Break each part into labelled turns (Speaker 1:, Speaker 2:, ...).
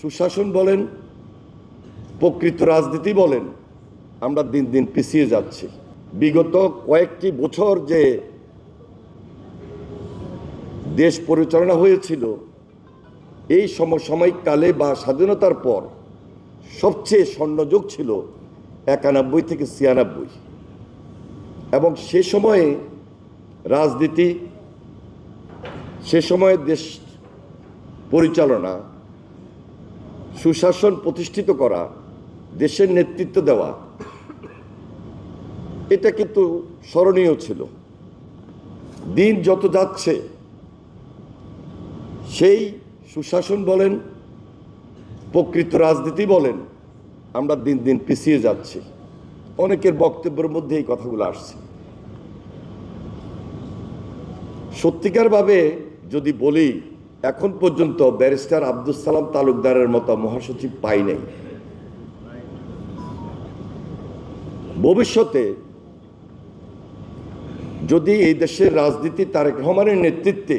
Speaker 1: সুশাসন বলেন, প্রকৃত রাজনীতি বলেন, আমরা দিন দিন পিছিয়ে যাচ্ছি। বিগত কয়েকটি বছর যে দেশ পরিচালনা হয়েছিল, এই সমসাময়িক কালে বা স্বাধীনতার পর সবচেয়ে স্বর্ণযুগ ছিল 91 থেকে 96, এবং সে সময়ে রাজনীতি, সে সময়ে দেশ পরিচালনা, সুশাসন প্রতিষ্ঠিত করা, দেশের নেতৃত্ব দেওয়া, এটা কিন্তু স্মরণীয় ছিল। দিন যত যাচ্ছে সেই সুশাসন বলেন, প্রকৃত রাজনীতি বলেন, আমরা দিন দিন পিছিয়ে যাচ্ছি। অনেকের বক্তব্যের মধ্যে এই কথাগুলো আসছে। সত্যিকারভাবে যদি বলি, এখন পর্যন্ত ব্যারিস্টার আব্দুল সালাম তালুকদারের মতো মহাসচিব পাই নাই। ভবিষ্যতে যদি এই দেশের রাজনীতি তারেক রহমানের নেতৃত্বে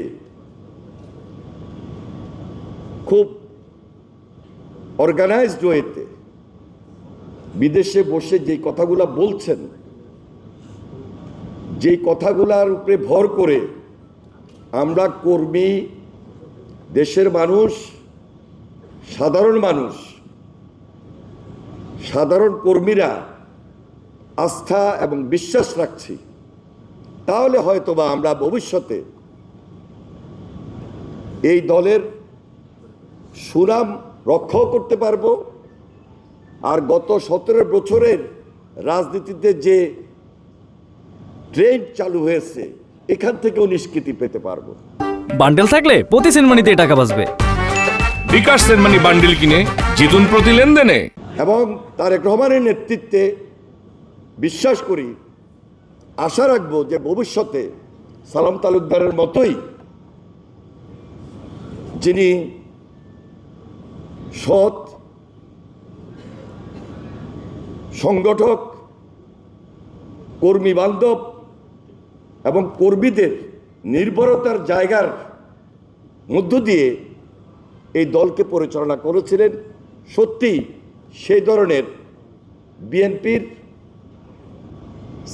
Speaker 1: খুব অর্গানাইজড ওয়েতে বিদেশে বসে যে কথাগুলো বলছেন, যে কথাগুলোর উপরে ভর করে আমরা কর্মী, দেশের মানুষ, সাধারণ কর্মীরা আস্থা এবং বিশ্বাস রাখছি, তাহলে হয়তোবা আমরা ভবিষ্যতে এই দলের সুনাম রক্ষাও করতে পারবো, আর গত 17 বছরের রাজনীতিতে যে ট্রেন্ড চালু হয়েছে, এখান থেকেও নিষ্কৃতি পেতে পারবো।
Speaker 2: বান্ডেল থাকলে প্রতি সেনমানিতে টাকা বাঁচবে।
Speaker 3: বিকাশ সেনমানি বান্ডেল কিনে জিতুন প্রতি লেনদেনে।
Speaker 1: এবং তারেক রহমানের নেতৃত্বে বিশ্বাস করি, আশা রাখবো যে ভবিষ্যতে সালাম তালুকদারের মতোই যিনি সৎ সংগঠক, কর্মী বান্ধব এবং কর্মীদের নির্ভরতার জায়গার মধ্য দিয়ে এই দলকে পরিচালনা করেছিলেন, সত্যি সেই ধরনের বিএনপির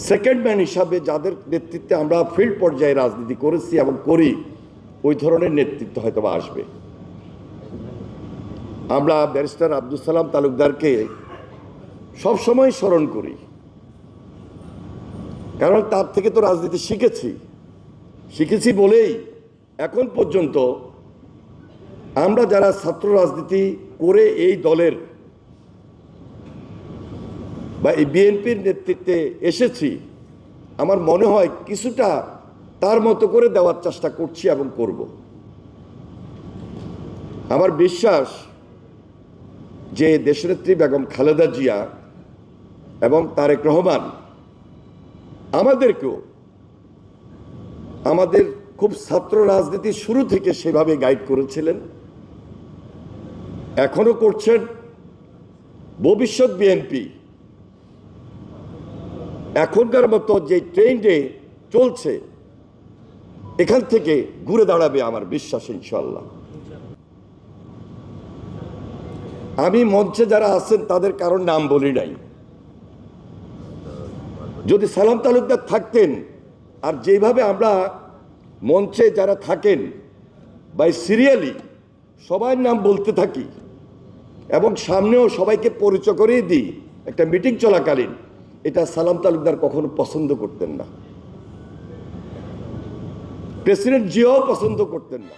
Speaker 1: সেকেন্ড ম্যান হিসাবে যাদের নেতৃত্বে আমরা ফিল্ড পর্যায়ে রাজনীতি করেছি এবং করি, ওই ধরনের নেতৃত্ব হয়তো আসবে। আমরা ব্যারিস্টার আব্দুল সালাম তালুকদারকে সবসময় স্মরণ করি, কারণ তার থেকে তো রাজনীতি শিখেছি বলেই এখন পর্যন্ত আমরা যারা ছাত্র রাজনীতি করে এই দলের বা এই বিএনপির নেতৃত্বে এসেছি, আমার মনে হয় কিছুটা তার মতো করে দেওয়ার চেষ্টা করছি এবং করব। আমার বিশ্বাস যে দেশনেত্রী বেগম খালেদা জিয়া এবং তারেক রহমান আমাদেরকেও আমাদের খুব ছাত্র রাজনীতি শুরু থেকে সেভাবে গাইড করেছিলেন, এখনো করছেন। ভবিষ্যৎ বিএনপি এখনকার মতো যে ট্রেন্ডে চলছে, এখান থেকে ঘুরে দাঁড়াবে আমার বিশ্বাস, ইনশাল্লাহ। আমি মঞ্চে যারা আছেন তাদের কারোর নাম বলি নাই। যদি সালাম তালুকদার থাকতেন, আর যেভাবে আমরা মঞ্চে যারা থাকেন বাই সিরিয়ালি সবার নাম বলতে থাকি এবং সামনেও সবাইকে পরিচয় করিয়ে দিই একটা মিটিং চলাকালীন, এটা সালাম তালুকদার কখনো পছন্দ করতেন না, প্রেসিডেন্ট জিয়াও পছন্দ করতেন না।